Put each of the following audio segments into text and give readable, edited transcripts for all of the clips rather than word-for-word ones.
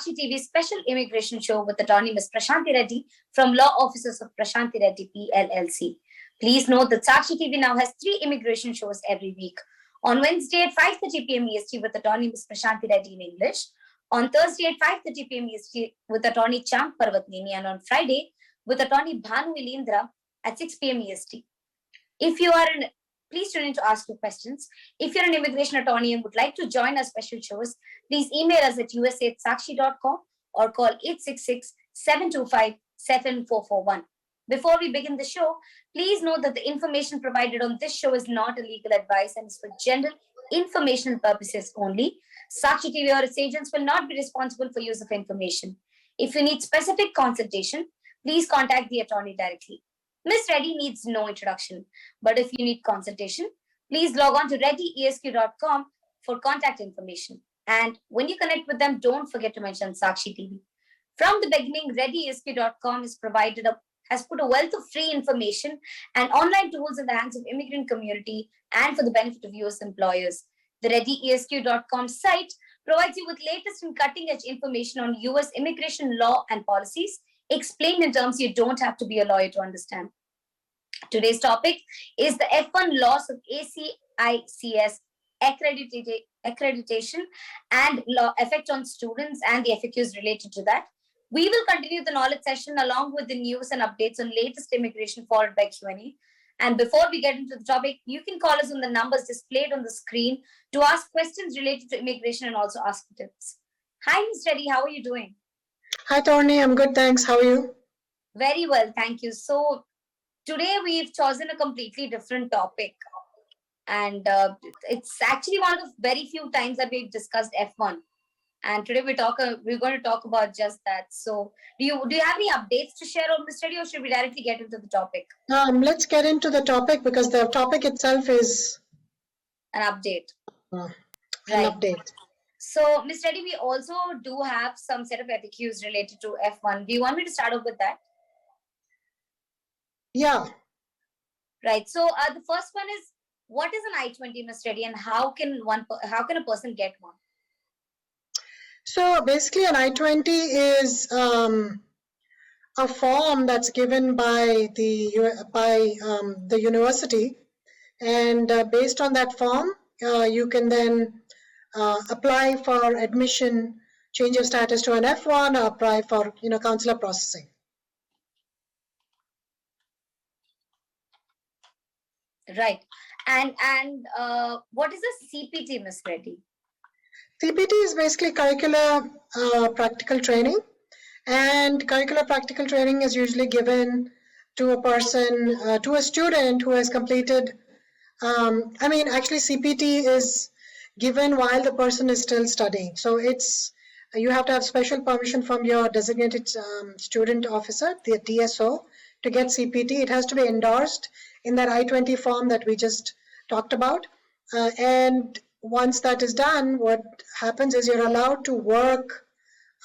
Sakshi TV's special immigration show with attorney Ms. Prashanthi Reddy from Law Offices of Prashanthi Reddy PLLC. Please note that Sakshi TV now has 3 immigration shows every week. On Wednesday at 5:30 p.m. EST with attorney Ms. Prashanthi Reddy in English. On Thursday at 5:30 p.m. EST with attorney Champ Parvatneni, and on Friday with attorney Bhanu Ilindra at 6 p.m. EST. Please tune in to ask your questions. If you're an immigration attorney and would like to join our special shows, please email us at usa@sakshi.com or call 866-725-7441. Before we begin the show, please note that the information provided on this show is not a legal advice and is for general informational purposes only. Sakshi TV or its agents will not be responsible for use of information. If you need specific consultation, please contact the attorney directly. Ms. Reddy needs no introduction, but if you need consultation, please log on to reddyesq.com for contact information. And when you connect with them, don't forget to mention Sakshi TV. From the beginning, reddyesq.com has put a wealth of free information and online tools in the hands of immigrant community and for the benefit of US employers. The reddyesq.com site provides you with latest and cutting-edge information on US immigration law and policies, explained in terms you don't have to be a lawyer to understand. Today's topic is the F1 loss of ACICS accreditation and law effect on students and the FAQs related to that. We will continue the knowledge session along with the news and updates on latest immigration followed by Q&A. And before we get into the topic, you can call us on the numbers displayed on the screen to ask questions related to immigration and also ask tips. Hi, Ms. Reddy, how are you doing? Hi, Tony. I'm good, thanks. How are you? Very well, thank you. So today we've chosen a completely different topic. And it's actually one of the very few times that we've discussed F1. And today we're going to talk about just that. So do you have any updates to share on Ms. Reddy, or should we directly get into the topic? Let's get into the topic because the topic itself is an update. An update. So, Ms. Reddy, we also do have some set of FAQs related to F1. Do you want me to start off with that? Yeah. Right. So, the first one is, what is an I-20, Ms. Reddy, and how can a person get one? So, basically, an I-20 is a form that's given by the university, and based on that form, you can then apply for admission, change your status to an F1, or apply for consular processing. Right. And what is a CPT, Ms. Reddy? CPT is basically curricular practical training, and curricular practical training is usually given to a person, to a student who has completed. Actually, CPT is given while the person is still studying. So you have to have special permission from your designated student officer, the DSO, to get CPT. It has to be endorsed in that I-20 form that we just talked about. And once that is done, what happens is you're allowed to work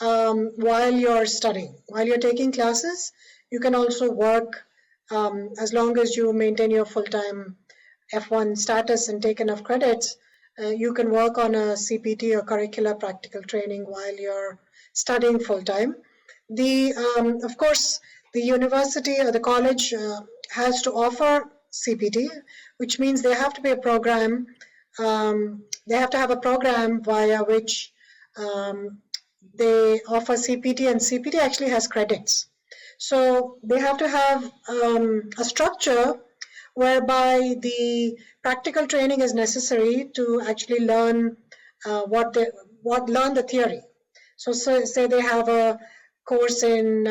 while you're studying. While you're taking classes, you can also work as long as you maintain your full-time F1 status and take enough credits. You can work on a CPT or curricular practical training while you're studying full-time. Of course, the university or the college has to offer CPT, which means they have to be a program. They have to have a program via which they offer CPT, and CPT actually has credits. So they have to have a structure whereby the practical training is necessary to actually learn learn the theory. So say they have a course in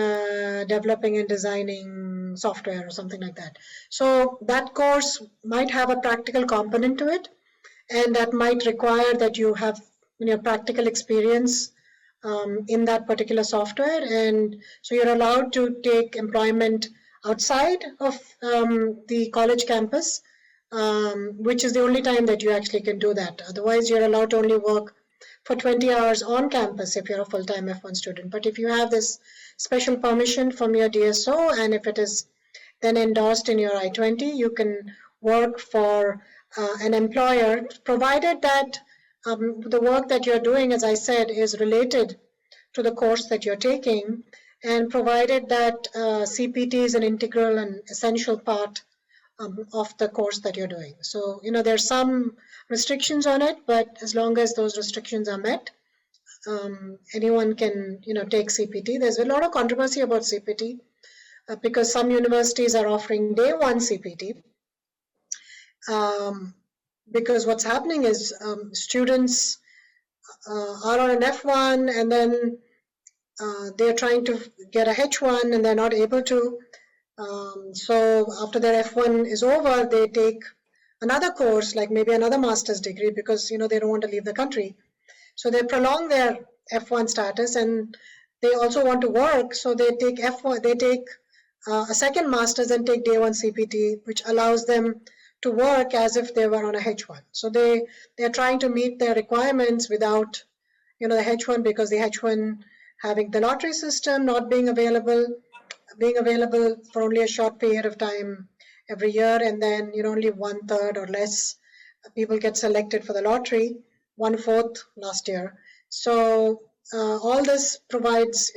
developing and designing software or something like that. So that course might have a practical component to it, and that might require that you have practical experience in that particular software, and so you're allowed to take employment outside of the college campus, which is the only time that you actually can do that. Otherwise, you're allowed to only work for 20 hours on campus if you're a full-time F1 student. But if you have this special permission from your DSO, and if it is then endorsed in your I-20, you can work for an employer, provided that the work that you're doing, as I said, is related to the course that you're taking, and provided that CPT is an integral and essential part of the course that you're doing. So, there's some restrictions on it, but as long as those restrictions are met, anyone can, take CPT. There's a lot of controversy about CPT because some universities are offering day one CPT. Because what's happening is students are on an F1 and then they're trying to get a H1 and they're not able to. So after their F1 is over, they take another course, like maybe another master's degree, because they don't want to leave the country. So they prolong their F1 status, and they also want to work. So they take F1, they take a second master's and take day one CPT, which allows them to work as if they were on a H1. So they're trying to meet their requirements without, the H1, because the H1 having the lottery system not being available for only a short period of time every year, and then only 1/3 or less people get selected for the lottery, 1/4 last year. So all this provides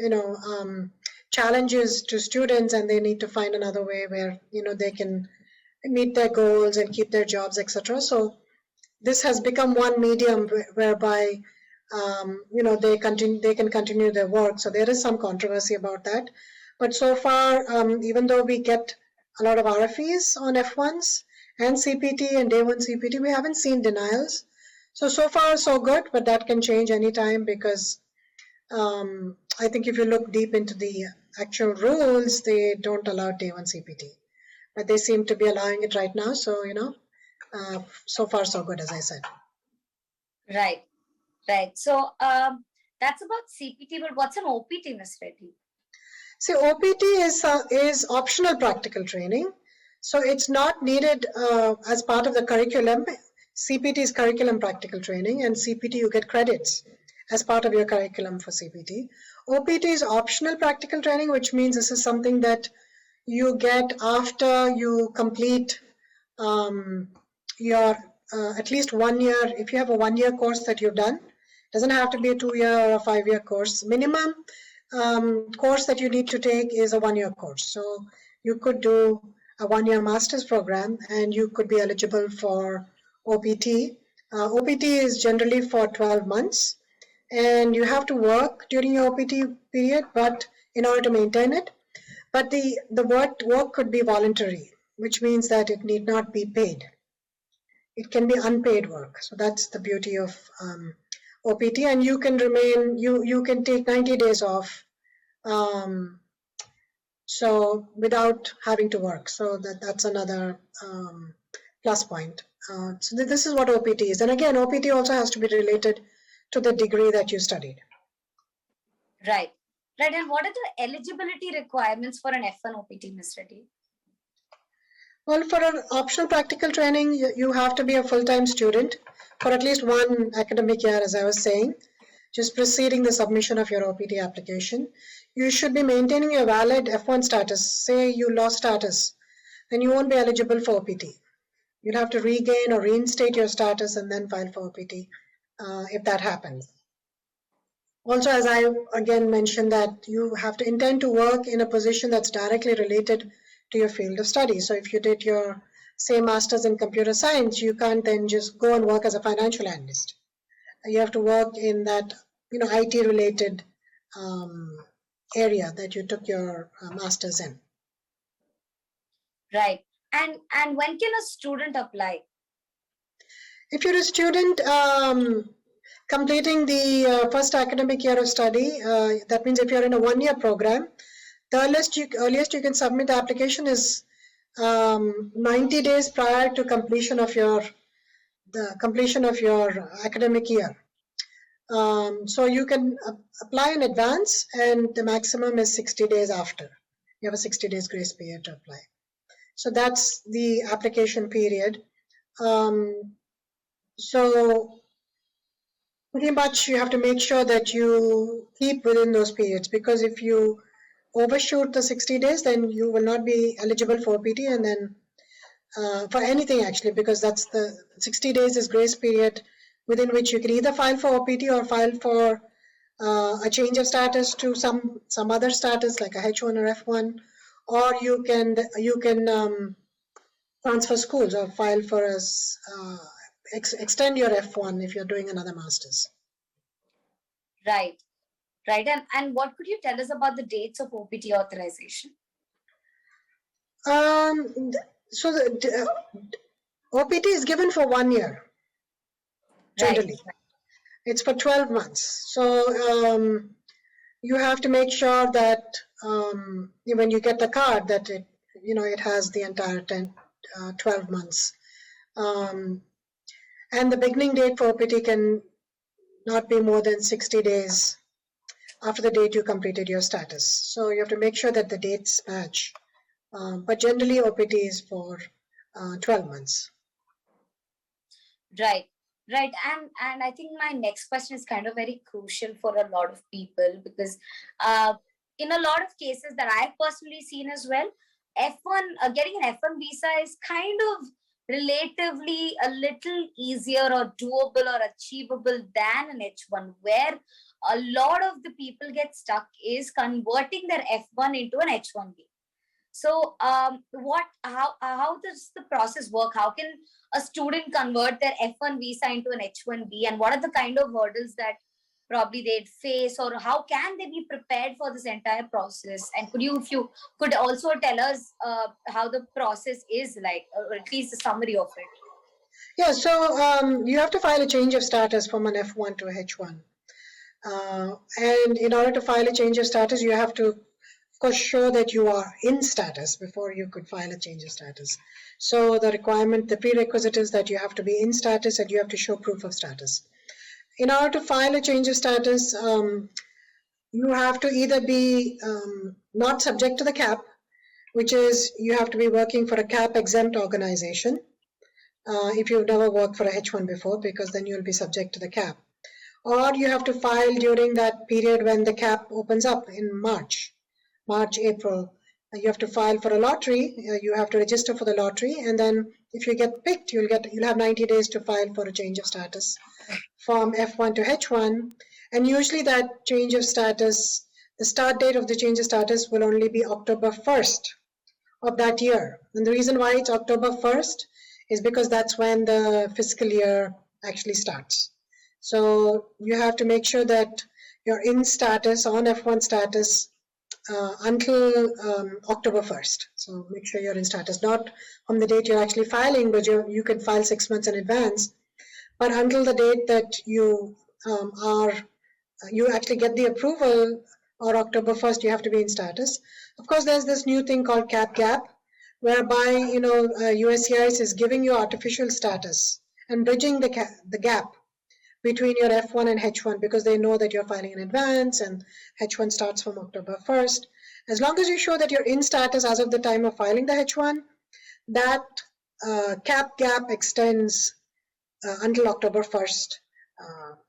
challenges to students, and they need to find another way where they can meet their goals and keep their jobs, etc. So this has become one medium whereby they can continue their work. So there is some controversy about that. But so far, even though we get a lot of RFEs on F1s and CPT and day one CPT, we haven't seen denials. So far so good, but that can change anytime, because I think if you look deep into the actual rules, they don't allow day one CPT, but they seem to be allowing it right now. So, so far so good, as I said. Right. So that's about CPT, but what's an OPT, Ms. Reddy? See, OPT is optional practical training. So it's not needed as part of the curriculum. CPT is curriculum practical training, and CPT you get credits as part of your curriculum for CPT. OPT is optional practical training, which means this is something that you get after you complete your at least 1 year. If you have a 1 year course that you've done, it doesn't have to be a 2 year or a 5 year course. Minimum course that you need to take is a 1 year course. So you could do a 1 year master's program and you could be eligible for OPT. OPT is generally for 12 months, and you have to work during your OPT period, but in order to maintain it. But the work could be voluntary, which means that it need not be paid. It can be unpaid work. So that's the beauty of OPT, and you can remain, you can take 90 days off, so without having to work. So that's another plus point. So this is what OPT is. And again, OPT also has to be related to the degree that you studied. Right. And what are the eligibility requirements for an F1 OPT, Ms. Reddy? Well, for an optional practical training, you have to be a full-time student for at least 1 academic year, as I was saying, just preceding the submission of your OPT application. You should be maintaining a valid F1 status. Say you lost status, then you won't be eligible for OPT. You'll have to regain or reinstate your status and then file for OPT if that happens. Also, as I again mentioned, that you have to intend to work in a position that's directly related to your field of study. So if you did your, say, master's in computer science, you can't then just go and work as a financial analyst. You have to work in that, IT related area that you took your master's in. Right. And when can a student apply? If you're a student completing the first academic year of study, that means if you're in a 1 year program, the earliest you can submit the application is 90 days prior to completion of your academic year. So you can apply in advance, and the maximum is 60 days after. You have a 60 days grace period to apply. So that's the application period. So pretty much you have to make sure that you keep within those periods, because if you overshoot the 60 days, then you will not be eligible for OPT, and then for anything actually, because that's the 60 days is grace period within which you can either file for OPT or file for a change of status to some other status like a H1 or F1, or you can transfer schools or file for extend your F1 if you're doing another master's. Right. And what could you tell us about the dates of OPT authorization? So the OPT is given for 1 year, generally. Right. It's for 12 months. So you have to make sure that when you get the card that it has the entire 12 months. And the beginning date for OPT can not be more than 60 days after the date you completed your status. So you have to make sure that the dates match. But generally OPT is for 12 months. Right. And I think my next question is kind of very crucial for a lot of people, because in a lot of cases that I've personally seen as well, F1 getting an F1 visa is kind of relatively a little easier or doable or achievable than an H1, where a lot of the people get stuck is converting their F1 into an H1B. So how does the process work? How can a student convert their F1 visa into an H1B, and what are the kind of hurdles that probably they'd face, or how can they be prepared for this entire process? And if you could also tell us how the process is like, or at least a summary of it. Yeah, so you have to file a change of status from an F1 to a H1. And in order to file a change of status, you have to, of course, show that you are in status before you could file a change of status. So the prerequisite is that you have to be in status and you have to show proof of status. In order to file a change of status, you have to either be not subject to the cap, which is you have to be working for a cap exempt organization if you've never worked for a H1 before, because then you'll be subject to the cap. Or you have to file during that period when the cap opens up in March, April. You have to file for a lottery. You have to register for the lottery, and then if you get picked, you'll have 90 days to file for a change of status from F1 to H1. And usually that change of status, the start date of the change of status will only be October 1st of that year. And the reason why it's October 1st is because that's when the fiscal year actually starts. So you have to make sure that you're in status, on F1 status, until October 1st. So make sure you're in status, not on the date you're actually filing, but you can file 6 months in advance, but until the date that you actually get the approval, or October 1st, you have to be in status. Of course, there's this new thing called cap gap, whereby USCIS is giving you artificial status and bridging the gap between your F1 and H1, because they know that you're filing in advance and H1 starts from October 1st. As long as you show that you're in status as of the time of filing the H1, that cap gap extends until October 1st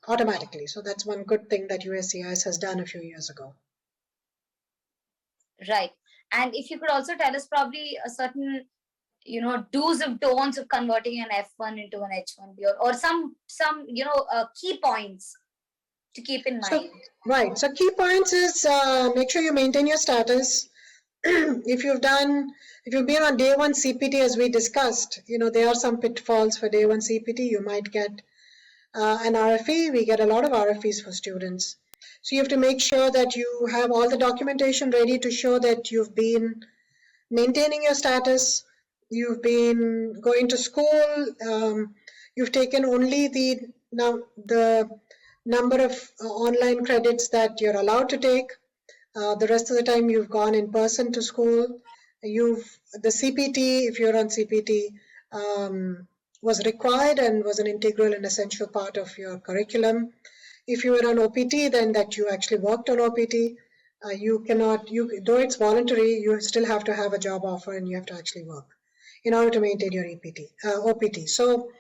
automatically. So that's one good thing that USCIS has done a few years ago. Right. And if you could also tell us probably a certain do's and don'ts of converting an F1 into an H1B, or some key points to keep in mind. Right. So key points is make sure you maintain your status. If you've been on day one CPT, as we discussed, there are some pitfalls for day one CPT. You might get an RFE. We get a lot of RFEs for students. So you have to make sure that you have all the documentation ready to show that you've been maintaining your status, you've been going to school, you've taken only the number of online credits that you're allowed to take. The rest of the time you've gone in person to school. The CPT, if you're on CPT, was required and was an integral and essential part of your curriculum. If you were on OPT, then that you actually worked on OPT. Though it's voluntary, you still have to have a job offer and you have to actually work in order to maintain your OPT. So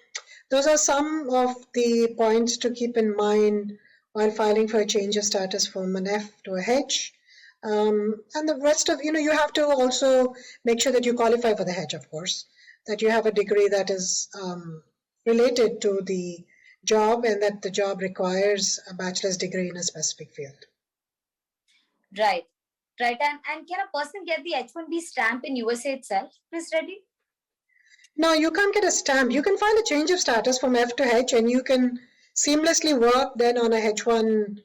those are some of the points to keep in mind while filing for a change of status from an F to a H. And the rest of, you have to also make sure that you qualify for the H, of course, that you have a degree that is related to the job and that the job requires a bachelor's degree in a specific field. Right. Right. And can a person get the H-1B stamp in USA itself, Ms. Reddy? No, you can't get a stamp. You can file a change of status from F to H and you can seamlessly work then on a H1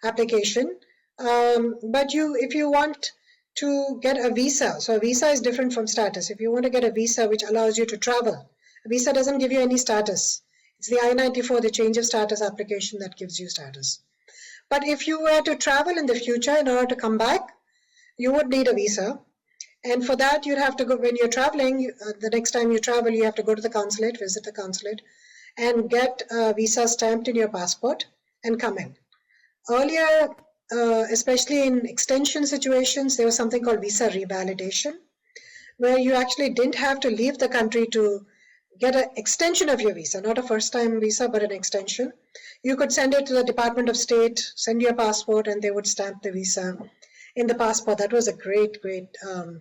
application. But if you want to get a visa, so a visa is different from status. If you want to get a visa which allows you to travel, a visa doesn't give you any status. It's the I-94, the change of status application, that gives you status. But if you were to travel in the future in order to come back, you would need a visa. And for that, you'd have to go, when you're traveling, the next time you travel, you have to go to the consulate, visit the consulate, and get a visa stamped in your passport and come in. Earlier, especially in extension situations, there was something called visa revalidation, where you actually didn't have to leave the country to get an extension of your visa, not a first-time visa, but an extension. You could send it to the Department of State, send your passport, and they would stamp the visa in the passport. That was a great rule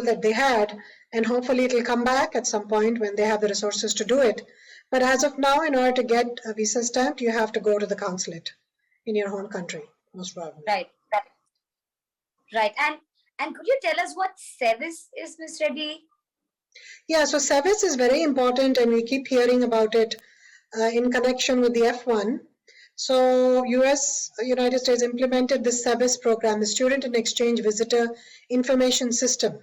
that they had, and hopefully it'll come back at some point when they have the resources to do it. But as of now, in order to get a visa stamped, you have to go to the consulate in your home country, most probably. Right. And could you tell us what SEVIS is, Ms. Reddy? Yeah, so SEVIS is very important, and we keep hearing about it in connection with the F1. So United States implemented this SEVIS program, the Student and Exchange Visitor Information System.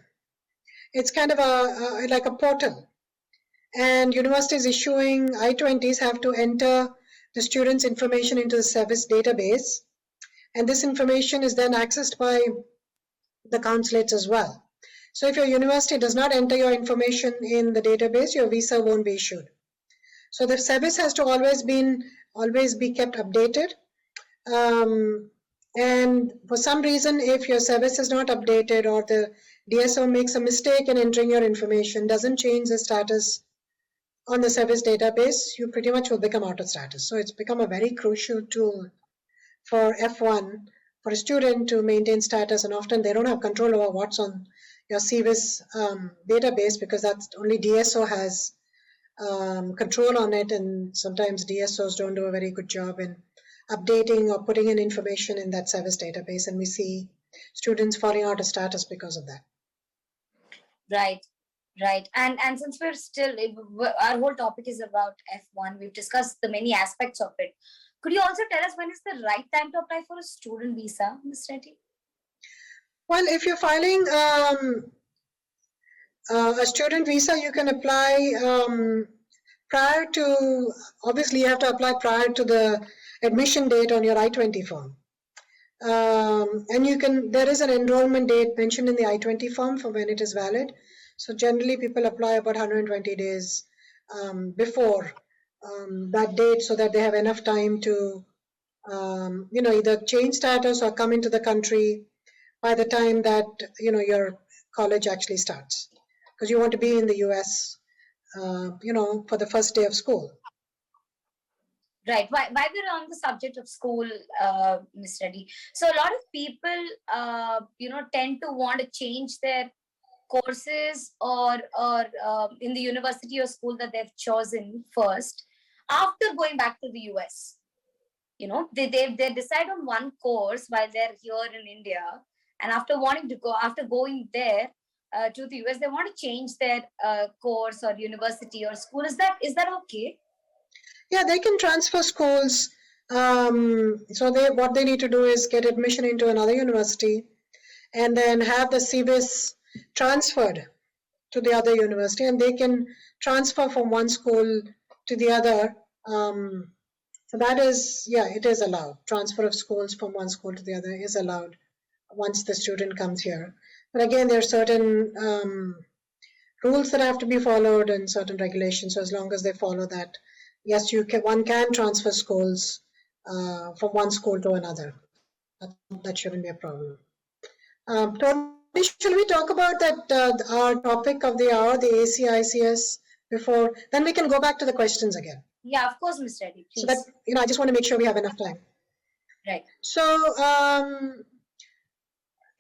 It's kind of like a portal. And universities issuing I-20s have to enter the students' information into the SEVIS database. And this information is then accessed by the consulates as well. So if your university does not enter your information in the database, your visa won't be issued. So the SEVIS has to always be kept updated. And for some reason, if your SEVIS is not updated or the DSO makes a mistake in entering your information, doesn't change the status on the SEVIS database, you pretty much will become out of status. So it's become a very crucial tool for F1, for a student to maintain status, and often they don't have control over what's on your SEVIS database, because that's only DSO has control on it, and sometimes DSOs don't do a very good job in updating or putting in information in that SEVIS database, and we see students falling out of status because of that. Right. And since we're still, our whole topic is about F1, we've discussed the many aspects of it. Could you also tell us when is the right time to apply for a student visa, Ms. Reddy? Well, if you're filing a student visa, you can apply prior to, obviously you have to apply prior to the admission date on your I-20 form. And there is an enrollment date mentioned in the I-20 form for when it is valid. So generally people apply about 120 days before that date, so that they have enough time to either change status or come into the country by the time that your college actually starts, because you want to be in the US for the first day of school. Right. Why we're on the subject of school, Ms. Reddy. So a lot of people, tend to want to change their courses or in the university or school that they've chosen first after going back to the US. They decide on one course while they're here in India, and after going there to the US, they want to change their course or university or school. Is that okay? Yeah, they can transfer schools. So what they need to do is get admission into another university and then have the SEVIS transferred to the other university, and they can transfer from one school to the other. So that is, it is allowed. Transfer of schools from one school to the other is allowed once the student comes here. But again, there are certain rules that have to be followed and certain regulations. So as long as they follow that, yes, one can transfer schools from one school to another. That shouldn't be a problem. Tony, shall we talk about that our topic of the hour, the ACICS, before? Then we can go back to the questions again. Yeah, of course, Ms. Reddy, please. So that, I just want to make sure we have enough time. Right. So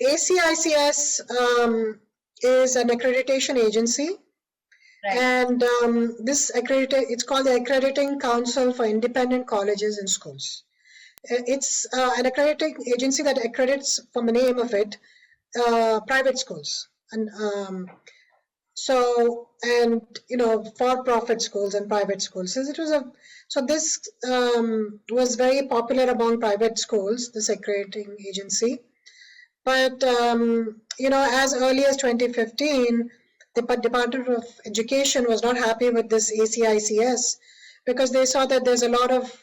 ACICS is an accreditation agency, Right. And it's called the Accrediting Council for Independent Colleges and Schools. It's an accrediting agency that accredits, from the name of it, private schools. And for-profit schools and private schools. So this was very popular among private schools, this accrediting agency. But as early as 2015, the Department of Education was not happy with this ACICS because they saw that there's a lot of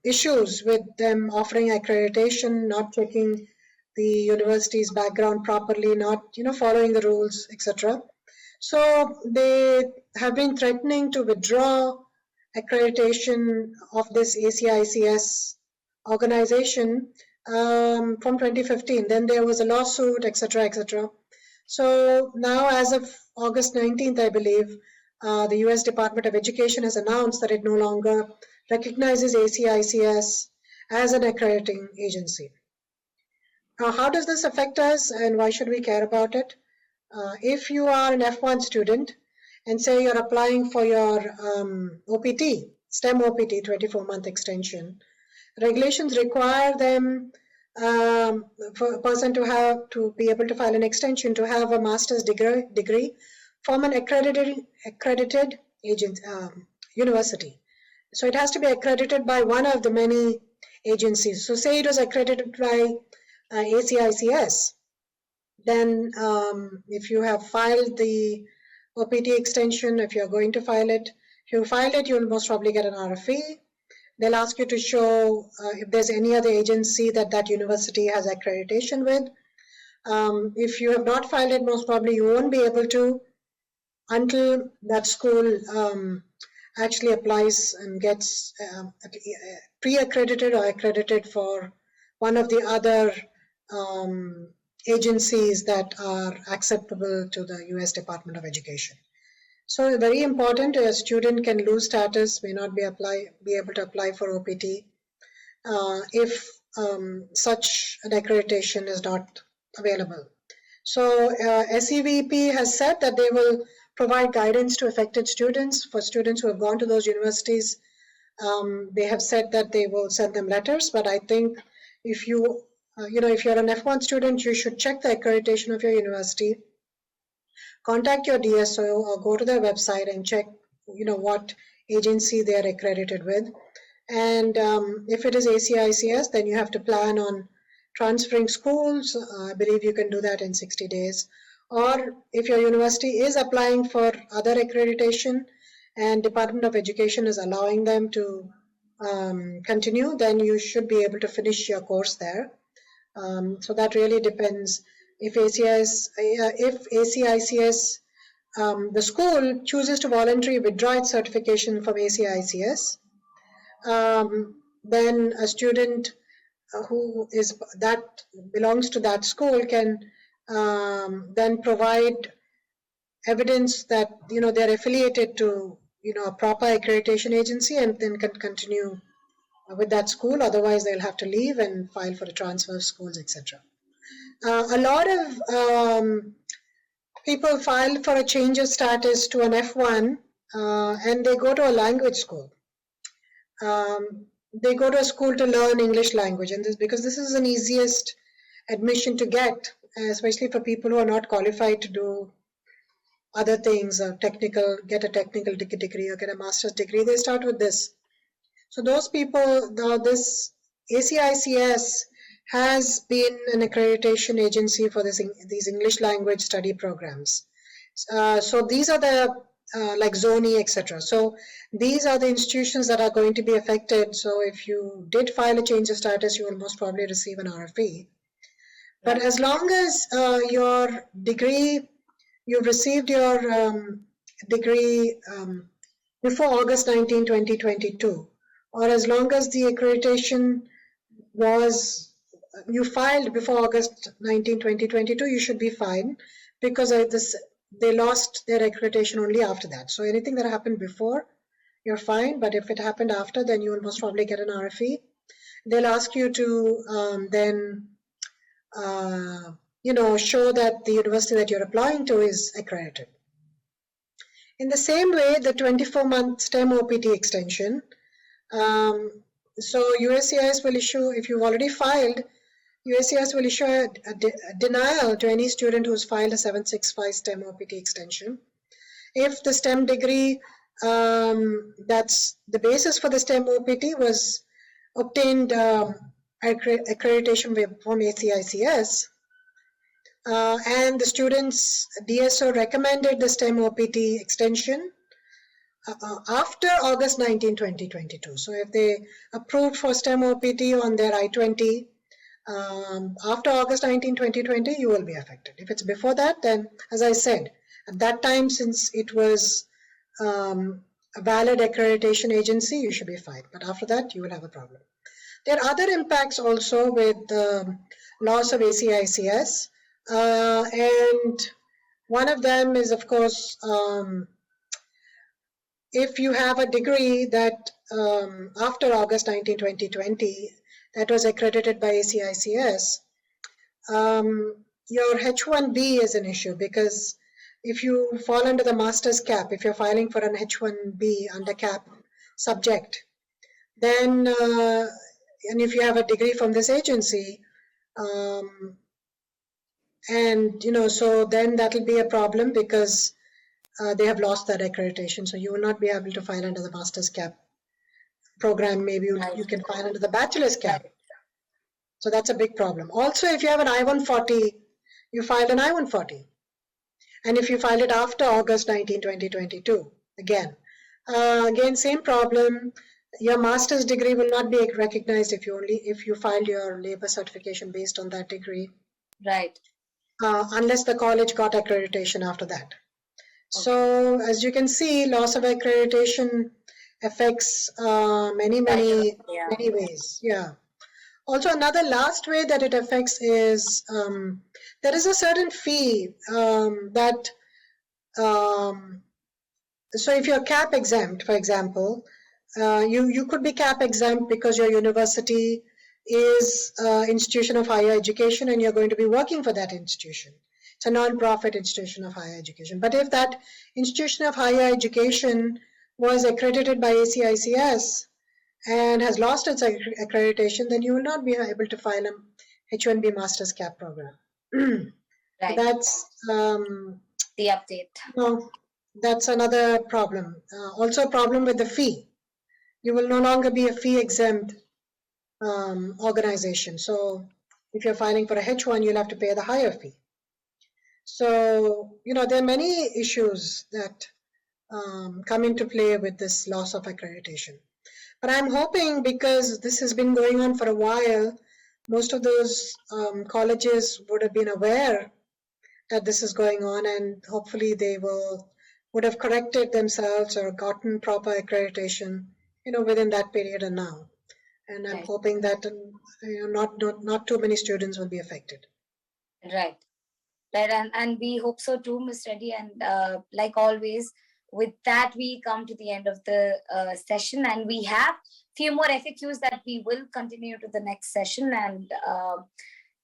issues with them offering accreditation, not checking the university's background properly, not following the rules, etc. So they have been threatening to withdraw accreditation of this ACICS organization from 2015. Then there was a lawsuit, etc., etc. So now, as of August 19th, I believe, the US Department of Education has announced that it no longer recognizes ACICS as an accrediting agency. Now, how does this affect us and why should we care about it? If you are an F1 student and say you're applying for your OPT, STEM OPT 24-month extension, regulations require them for a person to be able to file an extension to have a master's degree from an accredited university. So it has to be accredited by one of the many agencies. So say it was accredited by ACICS, then if you have filed the OPT extension, if you're going to file it, if you file it, you'll most probably get an RFE. They'll ask you to show if there's any other agency that university has accreditation with. If you have not filed it, most probably you won't be able to until that school actually applies and gets pre-accredited or accredited for one of the other agencies that are acceptable to the US Department of Education. So very important, a student can lose status, may not be able to apply for OPT if such an accreditation is not available. So SEVP has said that they will provide guidance to affected students. For students who have gone to those universities, they have said that they will send them letters, but I think if you're an F1 student, you should check the accreditation of your university, contact your DSO or go to their website and check, what agency they are accredited with. And if it is ACICS, then you have to plan on transferring schools. I believe you can do that in 60 days. Or if your university is applying for other accreditation and Department of Education is allowing them to continue, then you should be able to finish your course there. So that really depends. If ACICS, the school chooses to voluntarily withdraw its certification from ACICS, then a student who belongs to that school can then provide evidence that they're affiliated to a proper accreditation agency and then can continue with that school. Otherwise, they'll have to leave and file for a transfer of schools, etc. A lot of people file for a change of status to an F1 and they go to a language school. They go to a school to learn English language, and because this is an easiest admission to get, especially for people who are not qualified to do other things, get a technical degree or get a master's degree, they start with this. So those people, this ACICS has been an accreditation agency for these English language study programs. So these are the like Zoni, etc. So these are the institutions that are going to be affected. So if you did file a change of status, you will most probably receive an RFE. But as long as your degree, you've received your degree before August 19, 2022, or as long as the accreditation you filed before August 19, 2022, you should be fine, because they lost their accreditation only after that. So anything that happened before, you're fine, but if it happened after, then you will most probably get an RFE. They'll ask you to then show that the university that you're applying to is accredited. In the same way, the 24-month STEM OPT extension, so USCIS will issue, if you've already filed, USCIS will issue a denial to any student who's filed a 765 STEM OPT extension. If the STEM degree, that's the basis for the STEM OPT, was obtained accreditation from ACICS, and the student's DSO recommended the STEM OPT extension after August 19, 2022. So if they approved for STEM OPT on their I-20 after August 19, 2020, you will be affected. If it's before that, then as I said, at that time, since it was a valid accreditation agency, you should be fine. But after that, you will have a problem. There are other impacts also with the loss of ACICS. And one of them is, of course, if you have a degree that after August 19, 2020, that was accredited by ACICS, your H1B is an issue, because if you fall under the master's cap, if you're filing for an H1B under cap subject, then, and if you have a degree from this agency, and, so then that will be a problem, because they have lost that accreditation. So you will not be able to file under the master's cap program. Maybe you can file under the bachelor's cap. So that's a big problem. Also, if you have an I-140, you filed an I-140. And if you filed it after August 19, 2022, again, same problem. Your master's degree will not be recognized if you filed your labor certification based on that degree. Right. Unless the college got accreditation after that. Okay. So as you can see, loss of accreditation affects many ways. Yeah. Also, another last way that it affects is there is a certain fee that, so if you're CAP exempt, for example, you could be CAP exempt because your university is an institution of higher education and you're going to be working for that institution. It's a non-profit institution of higher education. But if that institution of higher education was accredited by ACICS and has lost its accreditation, then you will not be able to file a H1B master's cap program. Right. That's the update. No, that's another problem. Also a problem with the fee. You will no longer be a fee exempt organization. So if you're filing for a H1, you'll have to pay the higher fee. So, there are many issues that come into play with this loss of accreditation. But I'm hoping, because this has been going on for a while, most of those colleges would have been aware that this is going on, and hopefully they would have corrected themselves or gotten proper accreditation, within that period and now. And I'm hoping that not too many students will be affected. Right. And we hope so too, Ms. Reddy. And like always, with that, we come to the end of the session, and we have few more FAQs that we will continue to the next session. And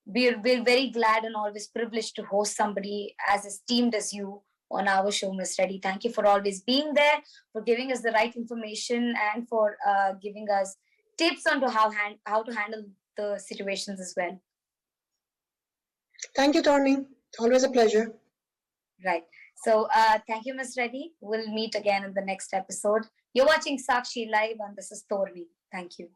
we're very glad and always privileged to host somebody as esteemed as you on our show, Ms. Reddy. Thank you for always being there, for giving us the right information, and for giving us tips on how to handle the situations as well. Thank you, Tony. Always a pleasure. Right. So thank you, Ms. Reddy. We'll meet again in the next episode. You're watching Sakshi Live, and this is Torvi. Thank you.